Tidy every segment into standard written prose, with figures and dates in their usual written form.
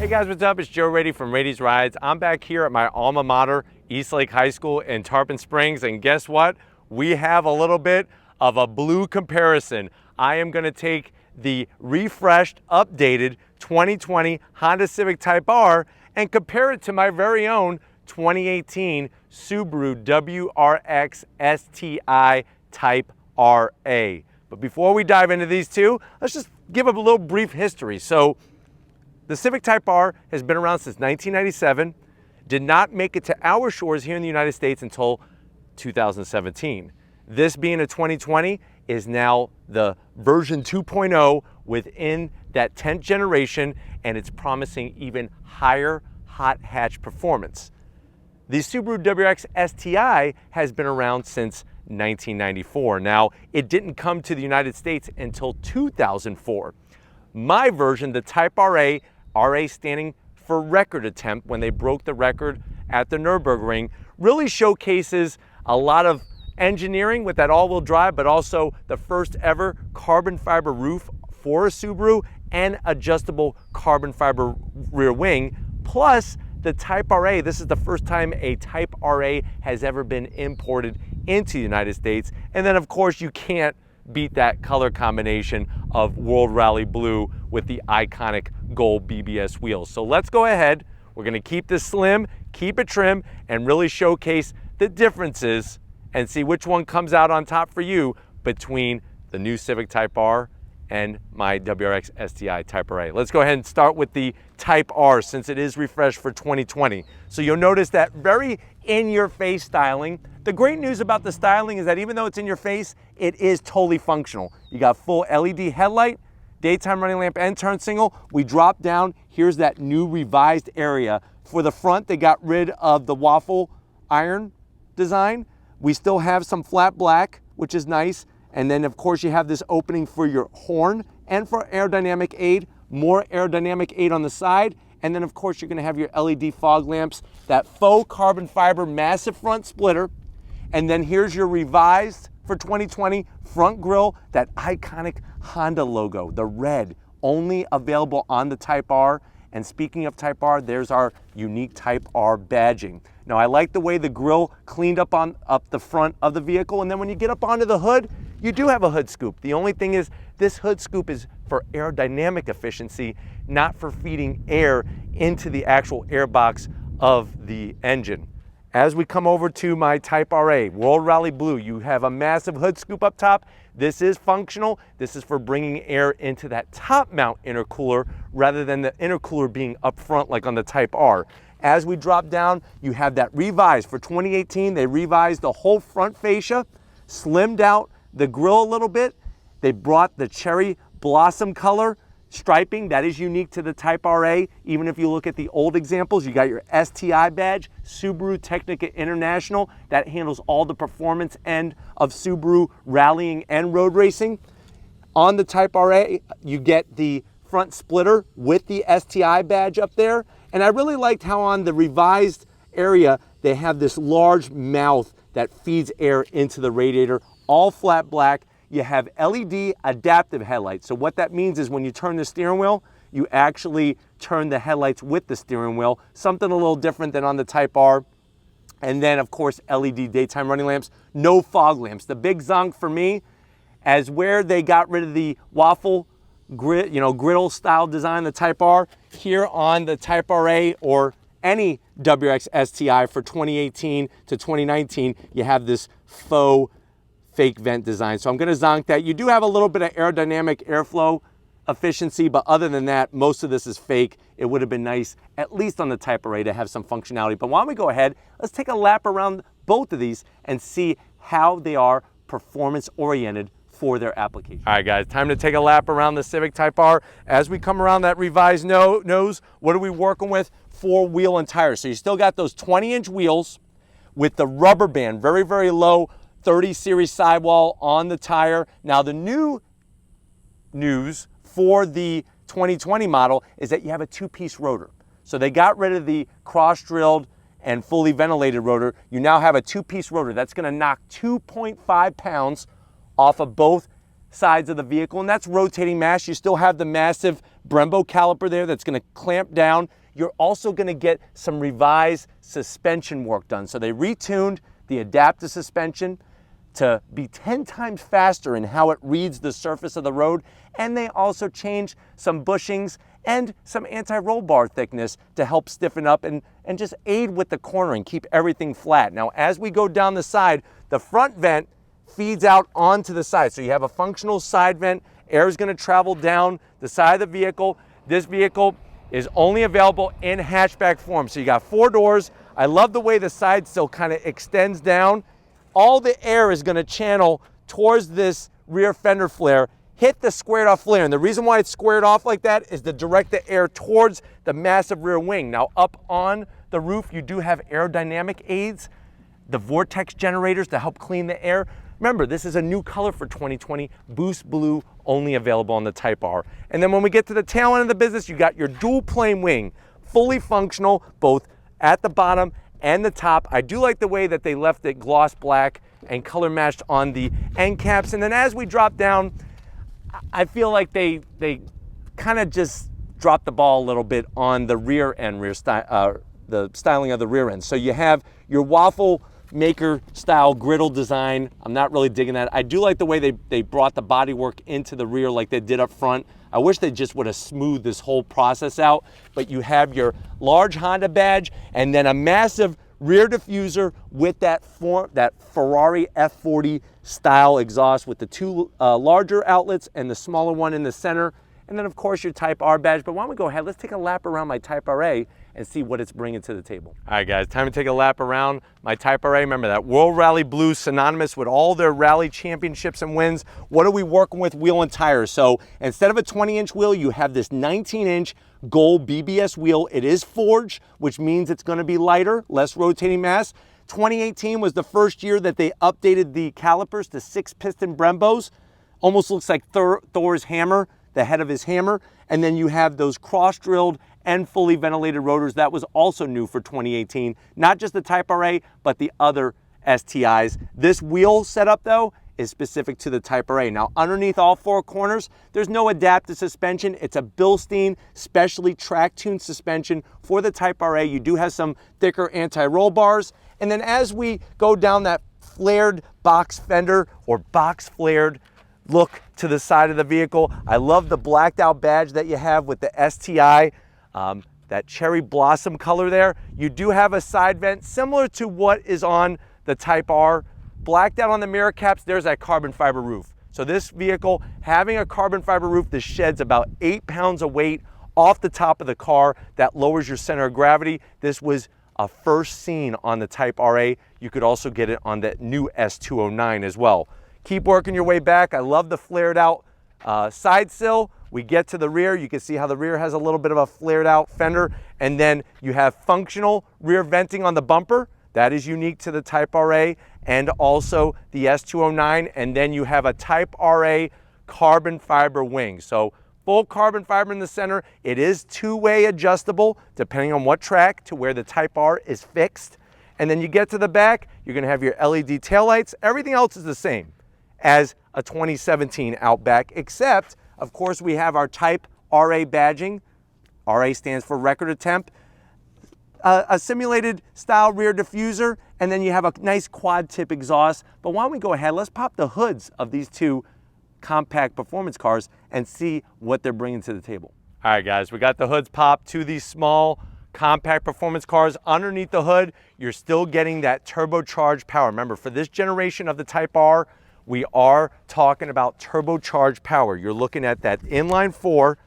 Hey guys, what's up? It's Joe Rady from Rady's Rides. I'm back here at my alma mater, Eastlake High School in Tarpon Springs, and guess what? We have a little bit of a blue comparison. I am gonna take the refreshed, updated 2020 Honda Civic Type R and compare it to my very own 2018 Subaru WRX STI Type RA. But before we dive into these two, let's just give a little brief history. So the Civic Type R has been around since 1997, did not make it to our shores here in the United States until 2017. This being a 2020 is now the version 2.0 within that 10th generation, and it's promising even higher hot hatch performance. The Subaru WRX STI has been around since 1994. Now, it didn't come to the United States until 2004. My version, the Type RA, RA standing for record attempt when they broke the record at the Nürburgring, really showcases a lot of engineering with that all-wheel drive, but also the first ever carbon fiber roof for a Subaru and adjustable carbon fiber rear wing, plus the Type RA. This is the first time a Type RA has ever been imported into the United States. And then of course you can't beat that color combination of World Rally Blue with the iconic gold BBS wheels. So let's go ahead. We're gonna keep this slim, keep it trim, and really showcase the differences and see which one comes out on top for you between the new Civic Type R and my WRX STI Type RA. Let's go ahead and start with the Type R since it is refreshed for 2020. So you'll notice that very in-your-face styling. The great news about the styling is that even though it's in your face, it is totally functional. You got full LED headlight, daytime running lamp, and turn signal. We drop down, here's that new revised area. For the front, they got rid of the waffle iron design. We still have some flat black, which is nice. And then of course you have this opening for your horn and for aerodynamic aid, more aerodynamic aid on the side. And then of course you're gonna have your LED fog lamps, that faux carbon fiber massive front splitter. And then here's your revised for 2020 front grille, that iconic Honda logo, the red, only available on the Type R. And speaking of Type R, there's our unique Type R badging. Now I like the way the grille cleaned up the front of the vehicle, and then when you get up onto the hood, you do have a hood scoop. The only thing is this hood scoop is for aerodynamic efficiency, not for feeding air into the actual air box of the engine. As we come over to my Type RA, World Rally Blue, you have a massive hood scoop up top. This is functional. This is for bringing air into that top mount intercooler rather than the intercooler being up front like on the Type R. As we drop down, you have that revised. For 2018, they revised the whole front fascia, slimmed out the grille a little bit. They brought the cherry blossom color striping that is unique to the Type RA. Even if you look at the old examples, you got your STI badge, Subaru Technica International, that handles all the performance end of Subaru rallying and road racing. On the Type RA, you get the front splitter with the STI badge up there. And I really liked how on the revised area, they have this large mouth that feeds air into the radiator, all flat black. You have LED adaptive headlights. So what that means is when you turn the steering wheel, you actually turn the headlights with the steering wheel, something a little different than on the Type R. And then of course, LED daytime running lamps, no fog lamps. The big zonk for me, as where they got rid of the waffle griddle style design, the Type R, here on the Type RA or any WRX STI for 2018 to 2019, you have this faux fake vent design. So I'm gonna zonk that. You do have a little bit of aerodynamic airflow efficiency, but other than that, most of this is fake. It would have been nice, at least on the Type RA, to have some functionality. But why don't we go ahead, let's take a lap around both of these and see how they are performance oriented for their application. All right guys, time to take a lap around the Civic Type R. As we come around that revised nose, what are we working with? 4 wheel and tires. So you still got those 20-inch wheels with the rubber band, very, very low 30 series sidewall on the tire. Now the new news for the 2020 model is that you have a 2-piece rotor. So they got rid of the cross-drilled and fully ventilated rotor. You now have a 2-piece rotor. That's gonna knock 2.5 pounds off of both sides of the vehicle, and that's rotating mass. You still have the massive Brembo caliper there that's going to clamp down. You're also going to get some revised suspension work done. So they retuned the adaptive suspension to be 10 times faster in how it reads the surface of the road, and they also changed some bushings and some anti-roll bar thickness to help stiffen up and just aid with the cornering, keep everything flat. Now, as we go down the side, the front vent feeds out onto the side. So you have a functional side vent. Air is going to travel down the side of the vehicle. This vehicle is only available in hatchback form. So you got 4 doors. I love the way the side sill kind of extends down. All the air is going to channel towards this rear fender flare, hit the squared off flare. And the reason why it's squared off like that is to direct the air towards the massive rear wing. Now, up on the roof, you do have aerodynamic aids, the vortex generators to help clean the air. Remember, this is a new color for 2020, Boost Blue, only available on the Type R. And then when we get to the tail end of the business, you got your dual plane wing, fully functional, both at the bottom and the top. I do like the way that they left it gloss black and color matched on the end caps. And then as we drop down, I feel like they kind of just dropped the ball a little bit on the rear end, the styling of the rear end. So you have your waffle maker style griddle design. I'm not really digging that. I do like the way they brought the bodywork into the rear like they did up front. I wish they just would have smoothed this whole process out, but you have your large Honda badge and then a massive rear diffuser with that Ferrari F40 style exhaust with the 2 larger outlets and the smaller one in the center. And then of course your Type R badge. But why don't we go ahead, let's take a lap around my Type RA and see what it's bringing to the table. All right guys, time to take a lap around my Type RA. Remember that World Rally Blue, synonymous with all their rally championships and wins. What are we working with? Wheel and tires. So instead of a 20-inch wheel, you have this 19-inch gold BBS wheel. It is forged, which means it's going to be lighter, less rotating mass. 2018 was the first year that they updated the calipers to 6-piston Brembos. Almost looks like Thor's hammer, the head of his hammer. And then you have those cross-drilled and fully ventilated rotors. That was also new for 2018. Not just the Type RA, but the other STIs. This wheel setup, though, is specific to the Type RA. Now, underneath all 4 corners, there's no adaptive suspension. It's a Bilstein specially track-tuned suspension for the Type RA. You do have some thicker anti-roll bars. And then as we go down that flared box fender or box flared look to the side of the vehicle, I love the blacked out badge that you have with the STI, that cherry blossom color there. You do have a side vent similar to what is on the Type R. Blacked out on the mirror caps, there's that carbon fiber roof. So this vehicle, having a carbon fiber roof, this sheds about 8 pounds of weight off the top of the car. That lowers your center of gravity. This was a first seen on the Type RA. You could also get it on that new S209 as well. Keep working your way back. I love the flared out side sill. We get to the rear, you can see how the rear has a little bit of a flared out fender, and then you have functional rear venting on the bumper. That is unique to the Type RA and also the S209, and then you have a Type RA carbon fiber wing. So full carbon fiber in the center. It is 2-way adjustable depending on what track to where the Type R is fixed. And then you get to the back, you're gonna have your LED taillights. Everything else is the same as a 2017 Outback, except of course we have our Type RA badging. RA stands for record attempt. A simulated style rear diffuser, and then you have a nice quad tip exhaust. But why don't we go ahead, let's pop the hoods of these 2 compact performance cars and see what they're bringing to the table. All right guys, we got the hoods popped to these small compact performance cars. Underneath the hood, you're still getting that turbocharged power. Remember, for this generation of the Type R, we are talking about turbocharged power. You're looking at that inline 4,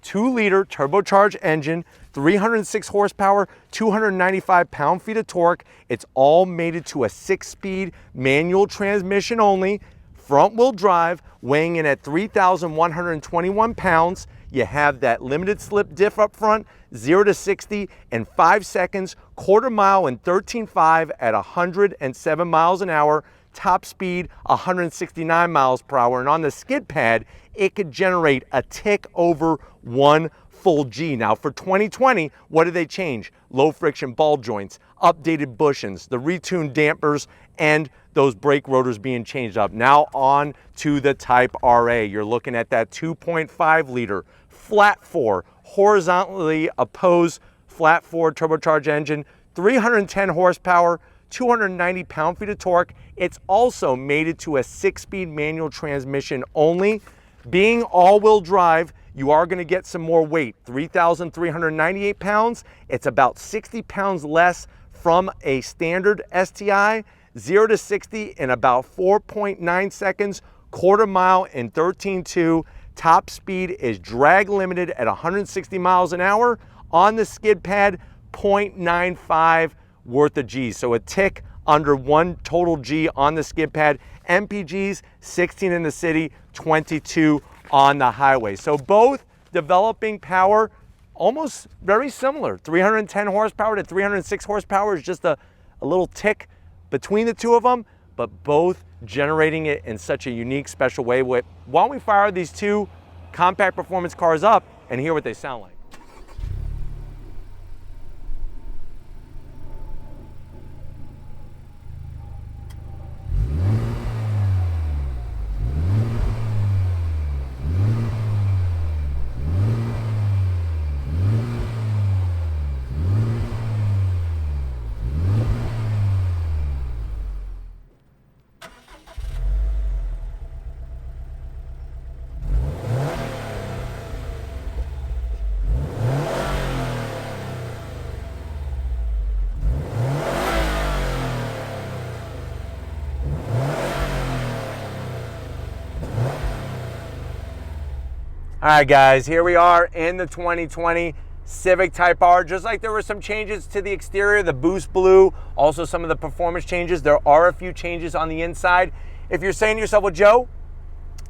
2-liter turbocharged engine, 306 horsepower, 295 pound-feet of torque. It's all mated to a 6-speed manual transmission only, front-wheel drive, weighing in at 3,121 pounds. You have that limited slip diff up front, 0 to 60 in 5 seconds, quarter mile in 13.5 at 107 miles an hour. Top speed 169 miles per hour, and on the skid pad it could generate a tick over 1 full G. Now for 2020, what did they change? Low friction ball joints, updated bushings, the retuned dampers, and those brake rotors being changed up. Now on to the Type RA. You're looking at that 2.5 liter flat four, horizontally opposed flat four turbocharged engine, 310 horsepower, 290 pound-feet of torque. It's also mated to a 6-speed manual transmission only. Being all-wheel drive, you are going to get some more weight, 3,398 pounds. It's about 60 pounds less from a standard STI. 0 to 60 in about 4.9 seconds, quarter mile in 13.2. Top speed is drag limited at 160 miles an hour. On the skid pad, 0.95 worth of G's. So a tick under 1 total G on the skid pad. MPGs, 16 in the city, 22 on the highway. So both developing power, almost very similar. 310 horsepower to 306 horsepower is just a little tick between the two of them, but both generating it in such a unique, special way. Why don't we fire these two compact performance cars up and hear what they sound like? All right, guys, here we are in the 2020 Civic Type R. Just like there were some changes to the exterior, the boost blue, also some of the performance changes, there are a few changes on the inside. If you're saying to yourself, well, Joe,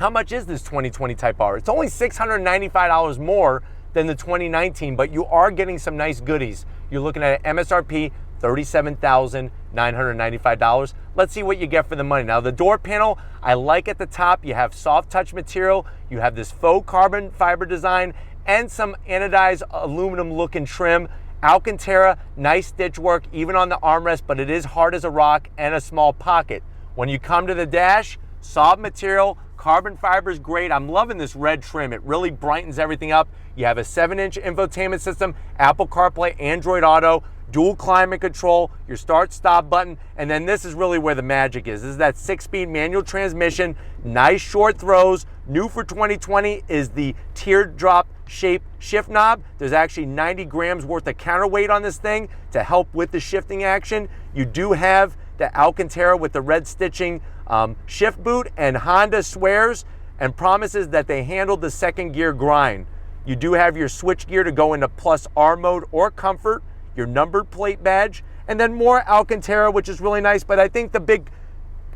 how much is this 2020 Type R? It's only $695 more than the 2019, but you are getting some nice goodies. You're looking at an MSRP, $37,995. Let's see what you get for the money. Now the door panel, I like at the top, you have soft touch material, you have this faux carbon fiber design, and some anodized aluminum looking trim. Alcantara, nice stitch work, even on the armrest, but it is hard as a rock and a small pocket. When you come to the dash, soft material, carbon fiber is great. I'm loving this red trim. It really brightens everything up. You have a 7-inch infotainment system, Apple CarPlay, Android Auto, dual climate control, your start-stop button, and then this is really where the magic is. This is that 6-speed manual transmission, nice short throws. New for 2020 is the teardrop shape shift knob. There's actually 90 grams worth of counterweight on this thing to help with the shifting action. You do have the Alcantara with the red stitching shift boot, and Honda swears and promises that they handled the second gear grind. You do have your switch gear to go into plus R mode or comfort, your numbered plate badge, and then more Alcantara, which is really nice. But I think the big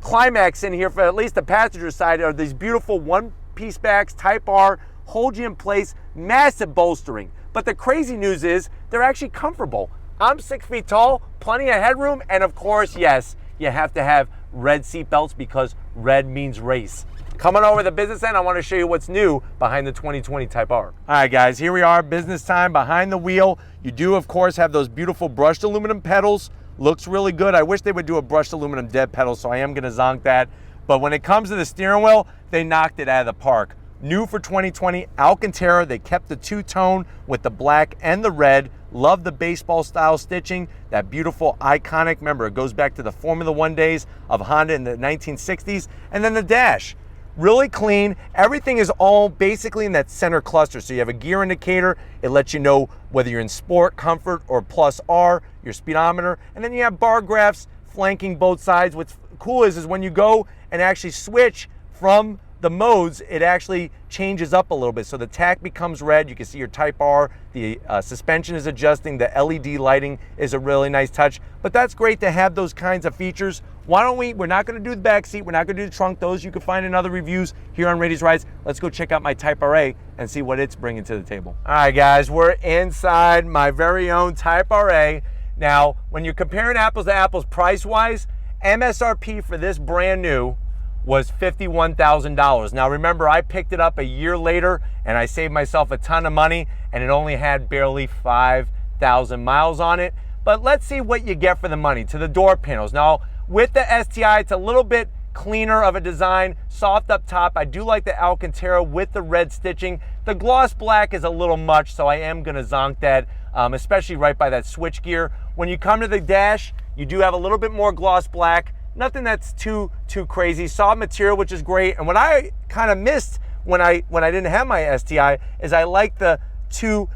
climax in here for at least the passenger side are these beautiful one-piece backs, Type R, hold you in place, massive bolstering. But the crazy news is they're actually comfortable. I'm 6 feet tall, plenty of headroom, and of course, yes, you have to have red seat belts because red means race. Coming over the business end, I want to show you what's new behind the 2020 Type R. All right, guys, here we are, business time, behind the wheel. You do, of course, have those beautiful brushed aluminum pedals. Looks really good. I wish they would do a brushed aluminum dead pedal, so I am going to zonk that. But when it comes to the steering wheel, they knocked it out of the park. New for 2020, Alcantara. They kept the two-tone with the black and the red. Love the baseball-style stitching, that beautiful, iconic, remember, it goes back to the Formula One days of Honda in the 1960s. And then the dash. Really clean. Everything is all basically in that center cluster. So you have a gear indicator. It lets you know whether you're in sport, comfort, or plus R, your speedometer. And then you have bar graphs flanking both sides. What's cool is when you go and actually switch from the modes, it actually changes up a little bit. So the tack becomes red. You can see your Type R. The suspension is adjusting. The LED lighting is a really nice touch. But that's great to have those kinds of features. Why don't we're not going to do the back seat. We're not going to do the trunk. Those you can find in other reviews here on Rady's Rides. Let's go check out my Type RA and see what it's bringing to the table. All right, guys, we're inside my very own Type RA. Now, when you're comparing apples to apples price-wise, MSRP for this brand new was $51,000. Now remember, I picked it up a year later and I saved myself a ton of money, and it only had barely 5,000 miles on it. but let's see what you get for the money. To the door panels. Now, with the STI, it's a little bit cleaner of a design, soft up top. I do like the Alcantara with the red stitching. The gloss black is a little much, so I am gonna zonk that, especially right by that switch gear. When you come to the dash, you do have a little bit more gloss black. Nothing that's too crazy. Soft material, which is great. And what I kind of missed when I didn't have my STI is I like the two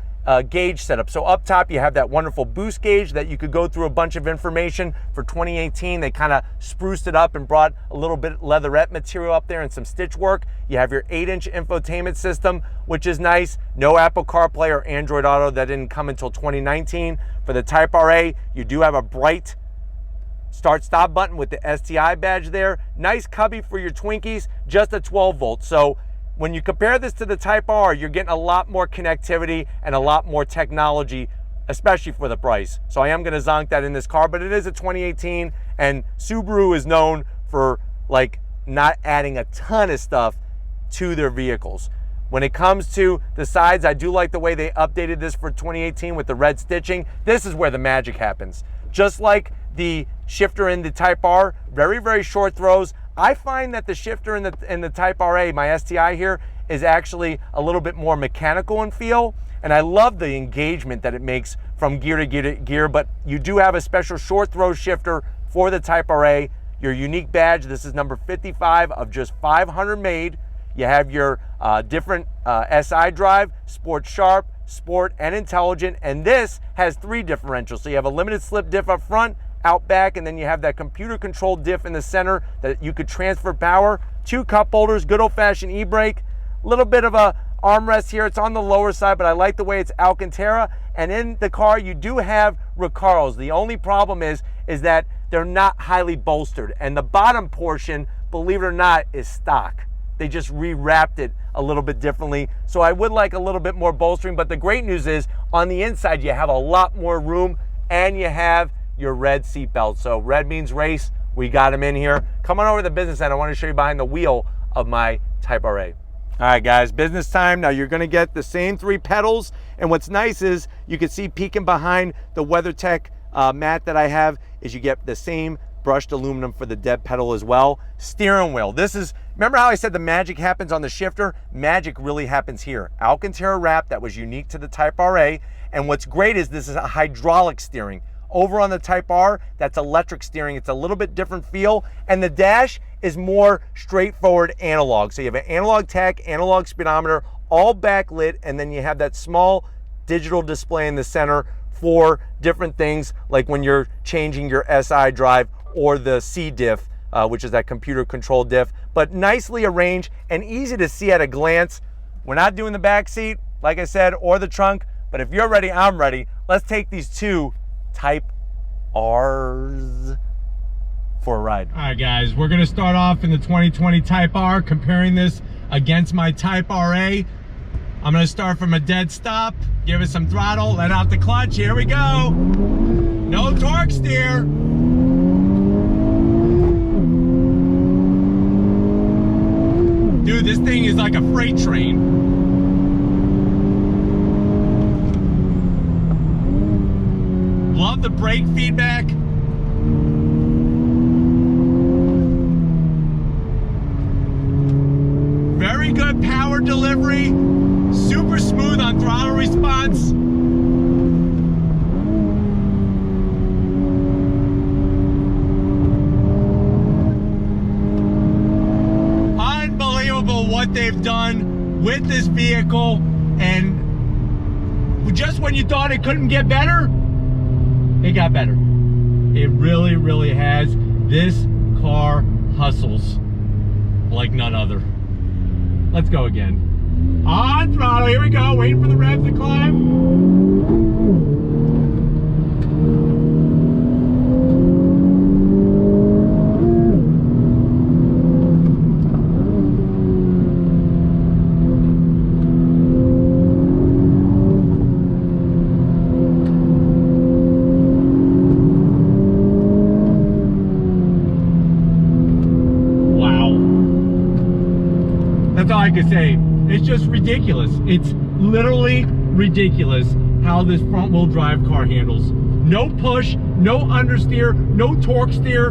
gauge setup. So up top you have that wonderful boost gauge that you could go through a bunch of information. For 2018 they kind of spruced it up and brought a little bit leatherette material up there and some stitch work. You have your 8-inch infotainment system, which is nice. No Apple CarPlay or Android Auto, that didn't come until 2019. For the Type RA, you do have a bright start stop button with the STI badge there. Nice cubby for your Twinkies, just a 12 volt. So when you compare this to the Type R, you're getting a lot more connectivity and a lot more technology, especially for the price. So I am gonna zonk that in this car, but it is a 2018, and Subaru is known for like not adding a ton of stuff to their vehicles. When it comes to the sides, I do like the way they updated this for 2018 with the red stitching. This is where the magic happens. Just like the shifter in the Type R, very, very short throws. I find that the shifter in the Type RA, my STI here, is actually a little bit more mechanical in feel, and I love the engagement that it makes from gear to gear to gear. But you do have a special short throw shifter for the Type RA. Your unique badge, this is number 55 of just 500 made. You have your different SI drive, Sport Sharp, Sport, and Intelligent, and this has 3 differentials. So you have a limited slip diff up front, out back, and then you have that computer controlled diff in the center that you could transfer power. 2 cup holders, good old fashioned e-brake, a little bit of a armrest here. It's on the lower side, but I like the way it's Alcantara. And in the car you do have Recaros. The only problem is that they're not highly bolstered, and the bottom portion, believe it or not, is stock. They just rewrapped it a little bit differently. So I would like a little bit more bolstering, but the great news is on the inside you have a lot more room, and you have your red seat belt. So red means race. We got them in here. Come on over to the business end. I want to show you behind the wheel of my Type RA. All right, guys, business time. Now you're going to get the same 3 pedals, and what's nice is you can see peeking behind the WeatherTech mat that I have is you get the same brushed aluminum for the dead pedal as well. Steering wheel. This is, remember how I said the magic happens on the shifter? Magic really happens here. Alcantara wrap that was unique to the Type RA, and what's great is this is a hydraulic steering. Over on the Type R, that's electric steering. It's a little bit different feel, and the dash is more straightforward analog. So you have an analog tach, analog speedometer, all backlit, and then you have that small digital display in the center for different things, like when you're changing your SI drive or the C diff, which is that computer controlled diff. But nicely arranged and easy to see at a glance. We're not doing the back seat, like I said, or the trunk, but if you're ready, I'm ready. Let's take these 2 Type R's for a ride. All right, guys, we're gonna start off in the 2020 Type R, comparing this against my Type RA. I'm gonna start from a dead stop, give it some throttle, let out the clutch. Here we go. No torque steer. Dude, this thing is like a freight train. Love the brake feedback. Very good power delivery. Super smooth on throttle response. Unbelievable what they've done with this vehicle, and just when you thought it couldn't get better, it got better. It really, really has. This car hustles like none other. Let's go again. On throttle, here we go. Waiting for the revs to climb. That's all I can say. It's just ridiculous. It's literally ridiculous how this front wheel drive car handles. no push, no understeer, no torque steer.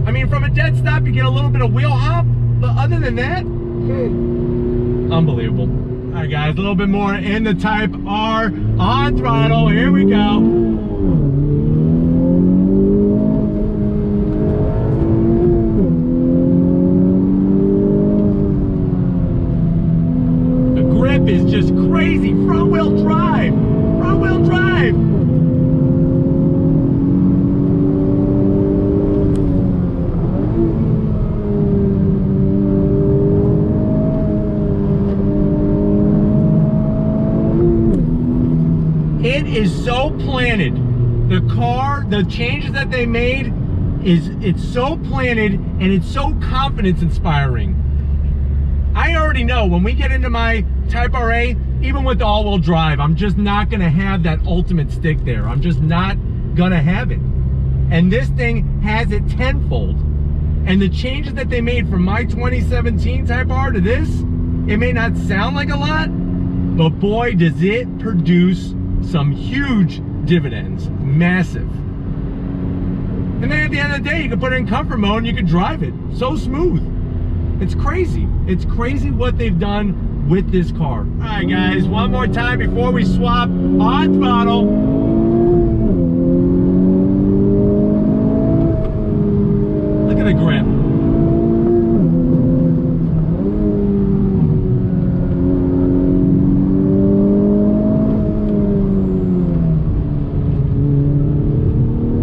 I mean, from a dead stop, you get a little bit of wheel hop, but other than that, unbelievable. All right, guys, a little bit more in the Type R on throttle. Here we go. The grip is just crazy. Front-wheel drive. Front-wheel drive. It is so planted. The car, the changes that they made, it's so planted and it's so confidence inspiring. I already know when we get into my Type RA, even with the all-wheel drive, I'm just not gonna have that ultimate stick there. I'm just not gonna have it. And this thing has it tenfold. And the changes that they made from my 2017 Type R to this, it may not sound like a lot, but boy, does it produce some huge dividends. Massive. And then at the end of the day, you can put it in comfort mode and you can drive it. So smooth. It's crazy. It's crazy what they've done with this car. All right, guys, one more time before we swap on throttle. Look at the grip.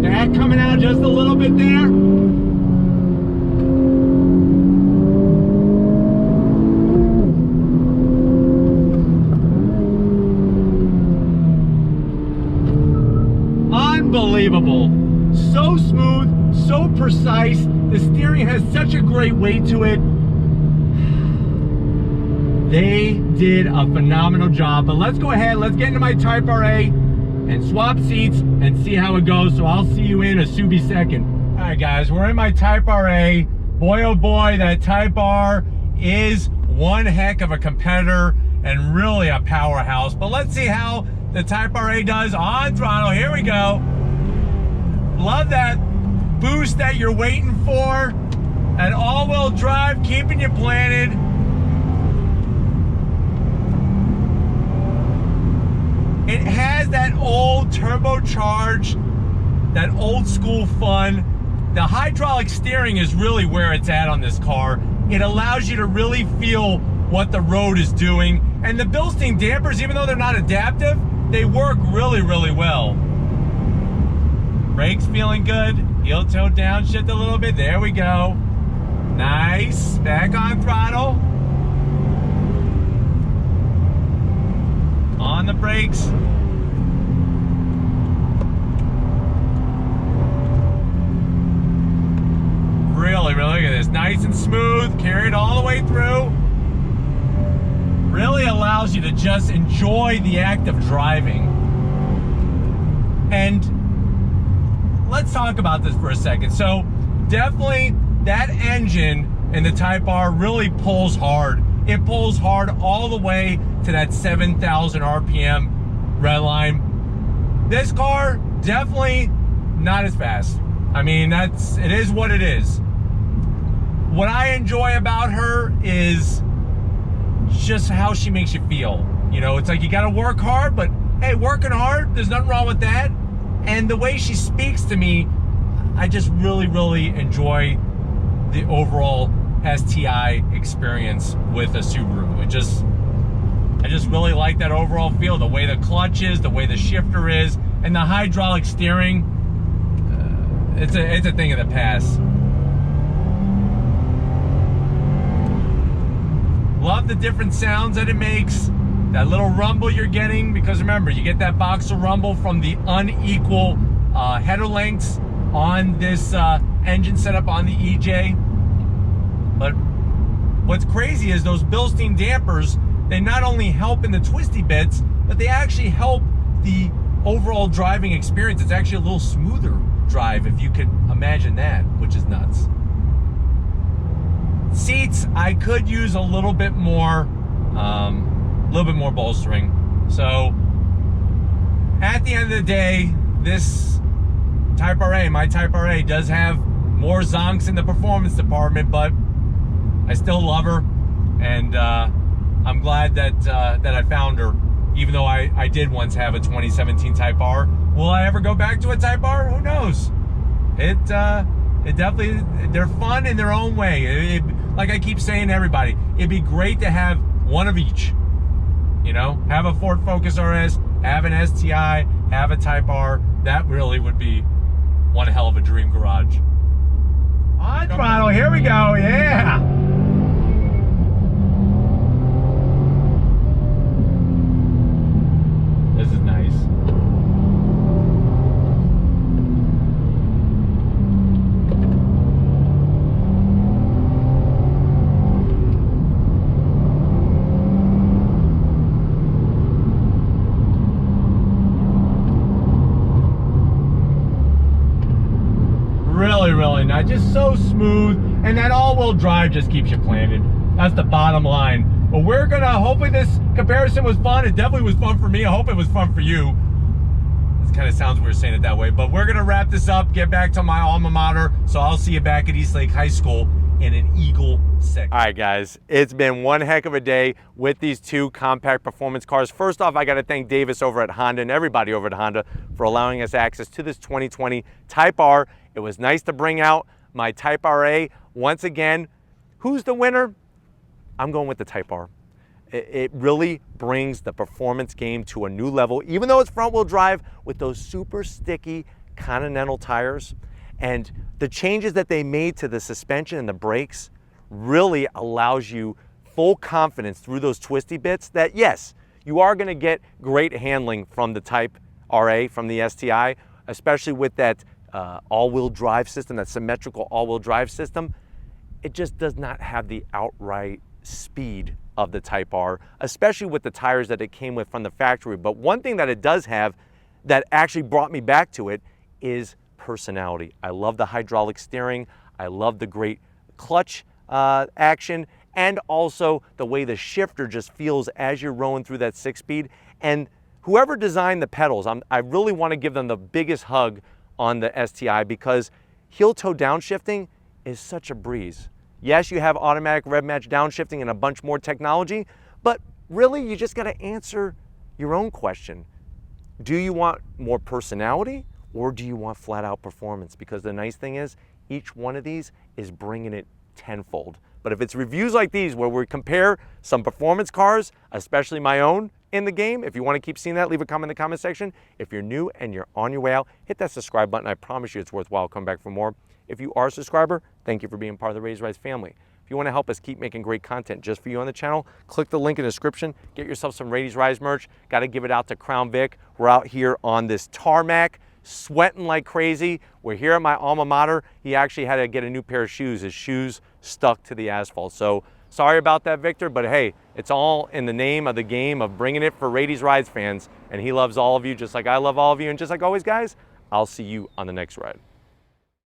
That coming out just a little bit there. Unbelievable. So smooth, so precise. The steering has such a great weight to it. They did a phenomenal job. But let's go ahead, let's get into my Type RA and swap seats and see how it goes. So I'll see you in a Subi second. All right, guys, we're in my Type RA. Boy, oh boy, that Type R is one heck of a competitor and really a powerhouse. But let's see how the Type RA does on throttle. Here we go. Love that boost that you're waiting for. That all-wheel drive, keeping you planted. It has that old turbocharged, that old school fun. The hydraulic steering is really where it's at on this car. It allows you to really feel what the road is doing. And the Bilstein dampers, even though they're not adaptive, they work really, really well. Brakes feeling good. Heel toe downshift a little bit. There we go. Nice. Back on throttle. On the brakes. Really, look at this. Nice and smooth. Carry it all the way through. Really allows you to just enjoy the act of driving. And let's talk about this for a second. So definitely that engine in the Type R really pulls hard. It pulls hard all the way to that 7,000 RPM red line. This car, definitely not as fast. I mean, it is what it is. What I enjoy about her is just how she makes you feel. You know, it's like you gotta work hard, but hey, working hard, there's nothing wrong with that. And the way she speaks to me, I just really, really enjoy the overall STI experience with a Subaru. I just really like that overall feel, the way the clutch is, the way the shifter is, and the hydraulic steering. It's a thing of the past. Love the different sounds that it makes. That little rumble you're getting, because remember, you get that boxer rumble from the unequal header lengths on this engine setup on the EJ. But what's crazy is those Bilstein dampers, they not only help in the twisty bits, but they actually help the overall driving experience. It's actually a little smoother drive, if you could imagine that, which is nuts. Seats, I could use a little bit more bolstering. So at the end of the day, this Type RA, my Type RA, does have more zonks in the performance department, but I still love her, and I'm glad that that I found her, even though I did once have a 2017 Type R. Will I ever go back to a Type R? Who knows? It definitely, they're fun in their own way. Like I keep saying to everybody, it'd be great to have one of each. You know, have a Ford Focus RS, have an STI, have a Type R. That really would be one hell of a dream garage. On throttle, here we go, yeah! This is nice. Really nice, just so smooth, and that all-wheel drive just keeps you planted. That's the bottom line. But we're gonna, hopefully this comparison was fun. It definitely was fun for me. I hope it was fun for you. It kind of sounds weird saying it that way, but we're gonna wrap this up, get back to my alma mater, so I'll see you back at Eastlake High School in an Eagle segment. All right, guys, it's been one heck of a day with these two compact performance cars. First off, I gotta thank Davis over at Honda and everybody over at Honda for allowing us access to this 2020 Type R. It was nice to bring out my Type RA. Once again, who's the winner? I'm going with the Type R. It really brings the performance game to a new level, even though it's front wheel drive with those super sticky Continental tires. And the changes that they made to the suspension and the brakes really allows you full confidence through those twisty bits that, yes, you are gonna get great handling from the Type RA, from the STI, especially with that all-wheel drive system, that symmetrical all-wheel drive system. It just does not have the outright speed of the Type R, especially with the tires that it came with from the factory. But one thing that it does have that actually brought me back to it is personality. I love the hydraulic steering. I love the great clutch action, and also the way the shifter just feels as you're rolling through that 6-speed. And whoever designed the pedals, I really want to give them the biggest hug on the STI, because heel toe downshifting is such a breeze. Yes, you have automatic rev match downshifting and a bunch more technology, but really you just got to answer your own question. Do you want more personality, or do you want flat out performance? Because the nice thing is each one of these is bringing it tenfold. But if it's reviews like these where we compare some performance cars, especially my own, in the game, if you want to keep seeing that, leave a comment in the comment section. If you're new and you're on your way out, hit that subscribe button. I promise you it's worthwhile. Come back for more. If you are a subscriber, thank you for being part of the Raised Rides family. If you want to help us keep making great content just for you on the channel, click the link in the description. Get yourself some Raised Rides merch. Got to give it out to Crown Vic. We're out here on this tarmac, sweating like crazy. We're here at my alma mater. He actually had to get a new pair of shoes. His shoes stuck to the asphalt. So sorry about that, Victor, but hey, it's all in the name of the game of bringing it for Raised Rides fans, and he loves all of you just like I love all of you. And just like always, guys, I'll see you on the next ride.